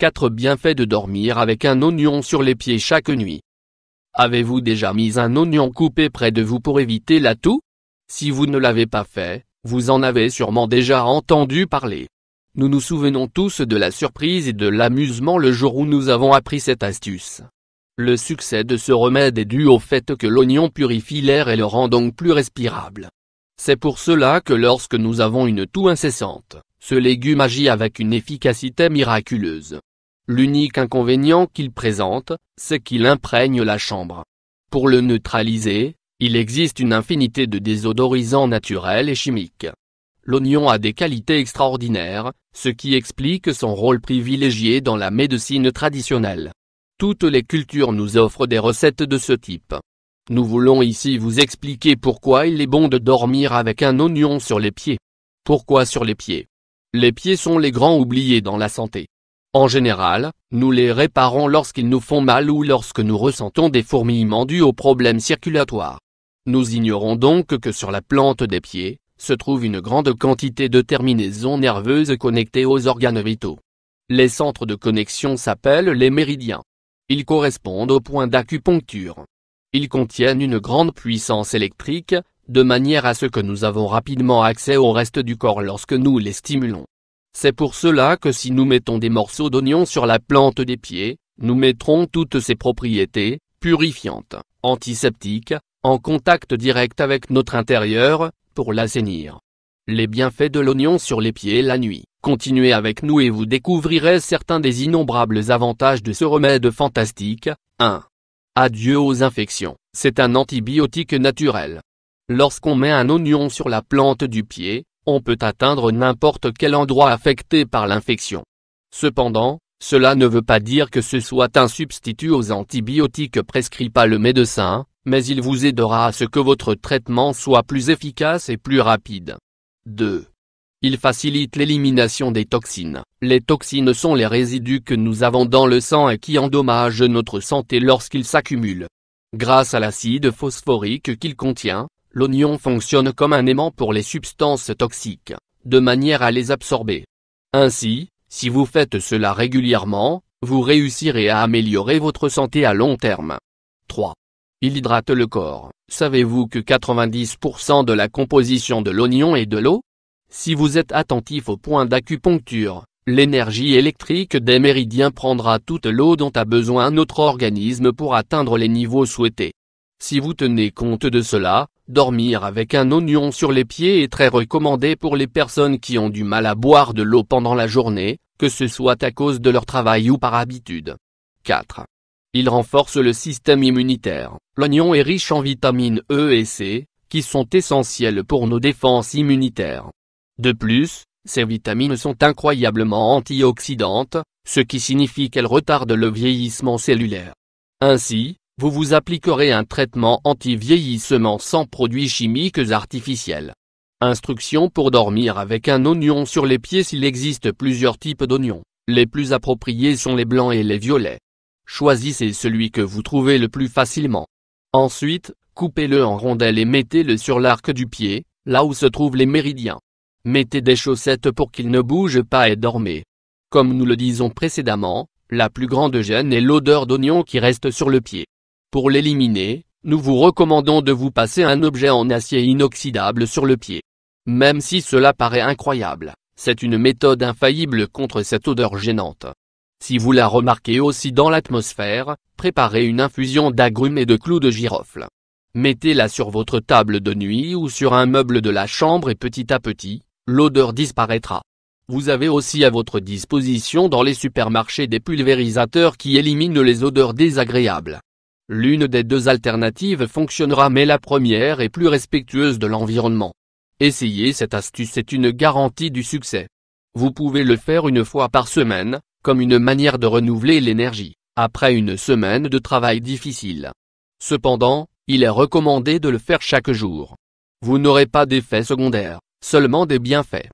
4 bienfaits de dormir avec un oignon sur les pieds chaque nuit. Avez-vous déjà mis un oignon coupé près de vous pour éviter la toux? Si vous ne l'avez pas fait, vous en avez sûrement déjà entendu parler. Nous nous souvenons tous de la surprise et de l'amusement le jour où nous avons appris cette astuce. Le succès de ce remède est dû au fait que l'oignon purifie l'air et le rend donc plus respirable. C'est pour cela que lorsque nous avons une toux incessante, ce légume agit avec une efficacité miraculeuse. L'unique inconvénient qu'il présente, c'est qu'il imprègne la chambre. Pour le neutraliser, il existe une infinité de désodorisants naturels et chimiques. L'oignon a des qualités extraordinaires, ce qui explique son rôle privilégié dans la médecine traditionnelle. Toutes les cultures nous offrent des recettes de ce type. Nous voulons ici vous expliquer pourquoi il est bon de dormir avec un oignon sur les pieds. Pourquoi sur les pieds? Les pieds sont les grands oubliés dans la santé. En général, nous les réparons lorsqu'ils nous font mal ou lorsque nous ressentons des fourmillements dus aux problèmes circulatoires. Nous ignorons donc que sur la plante des pieds, se trouve une grande quantité de terminaisons nerveuses connectées aux organes vitaux. Les centres de connexion s'appellent les méridiens. Ils correspondent aux points d'acupuncture. Ils contiennent une grande puissance électrique, de manière à ce que nous avons rapidement accès au reste du corps lorsque nous les stimulons. C'est pour cela que si nous mettons des morceaux d'oignon sur la plante des pieds, nous mettrons toutes ces propriétés, purifiantes, antiseptiques, en contact direct avec notre intérieur, pour l'assainir. Les bienfaits de l'oignon sur les pieds la nuit. Continuez avec nous et vous découvrirez certains des innombrables avantages de ce remède fantastique. 1. Adieu aux infections. C'est un antibiotique naturel. Lorsqu'on met un oignon sur la plante du pied, on peut atteindre n'importe quel endroit affecté par l'infection. Cependant, cela ne veut pas dire que ce soit un substitut aux antibiotiques prescrits par le médecin, mais il vous aidera à ce que votre traitement soit plus efficace et plus rapide. 2. Il facilite l'élimination des toxines. Les toxines sont les résidus que nous avons dans le sang et qui endommagent notre santé lorsqu'ils s'accumulent. Grâce à l'acide phosphorique qu'il contient, l'oignon fonctionne comme un aimant pour les substances toxiques, de manière à les absorber. Ainsi, si vous faites cela régulièrement, vous réussirez à améliorer votre santé à long terme. 3. Il hydrate le corps. Savez-vous que 90% de la composition de l'oignon est de l'eau? Si vous êtes attentif au point d'acupuncture, l'énergie électrique des méridiens prendra toute l'eau dont a besoin notre organisme pour atteindre les niveaux souhaités. Si vous tenez compte de cela, dormir avec un oignon sur les pieds est très recommandé pour les personnes qui ont du mal à boire de l'eau pendant la journée, que ce soit à cause de leur travail ou par habitude. 4. Il renforce le système immunitaire. L'oignon est riche en vitamines E et C, qui sont essentielles pour nos défenses immunitaires. De plus, ces vitamines sont incroyablement antioxydantes, ce qui signifie qu'elles retardent le vieillissement cellulaire. Ainsi, vous vous appliquerez un traitement anti-vieillissement sans produits chimiques artificiels. Instruction pour dormir avec un oignon sur les pieds. S'il existe plusieurs types d'oignons, les plus appropriés sont les blancs et les violets. Choisissez celui que vous trouvez le plus facilement. Ensuite, coupez-le en rondelles et mettez-le sur l'arc du pied, là où se trouvent les méridiens. Mettez des chaussettes pour qu'ils ne bougent pas et dormez. Comme nous le disons précédemment, la plus grande gêne est l'odeur d'oignon qui reste sur le pied. Pour l'éliminer, nous vous recommandons de vous passer un objet en acier inoxydable sur le pied. Même si cela paraît incroyable, c'est une méthode infaillible contre cette odeur gênante. Si vous la remarquez aussi dans l'atmosphère, préparez une infusion d'agrumes et de clous de girofle. Mettez-la sur votre table de nuit ou sur un meuble de la chambre et petit à petit, l'odeur disparaîtra. Vous avez aussi à votre disposition dans les supermarchés des pulvérisateurs qui éliminent les odeurs désagréables. L'une des deux alternatives fonctionnera, mais la première est plus respectueuse de l'environnement. Essayez cette astuce, c'est une garantie du succès. Vous pouvez le faire une fois par semaine, comme une manière de renouveler l'énergie, après une semaine de travail difficile. Cependant, il est recommandé de le faire chaque jour. Vous n'aurez pas d'effets secondaires, seulement des bienfaits.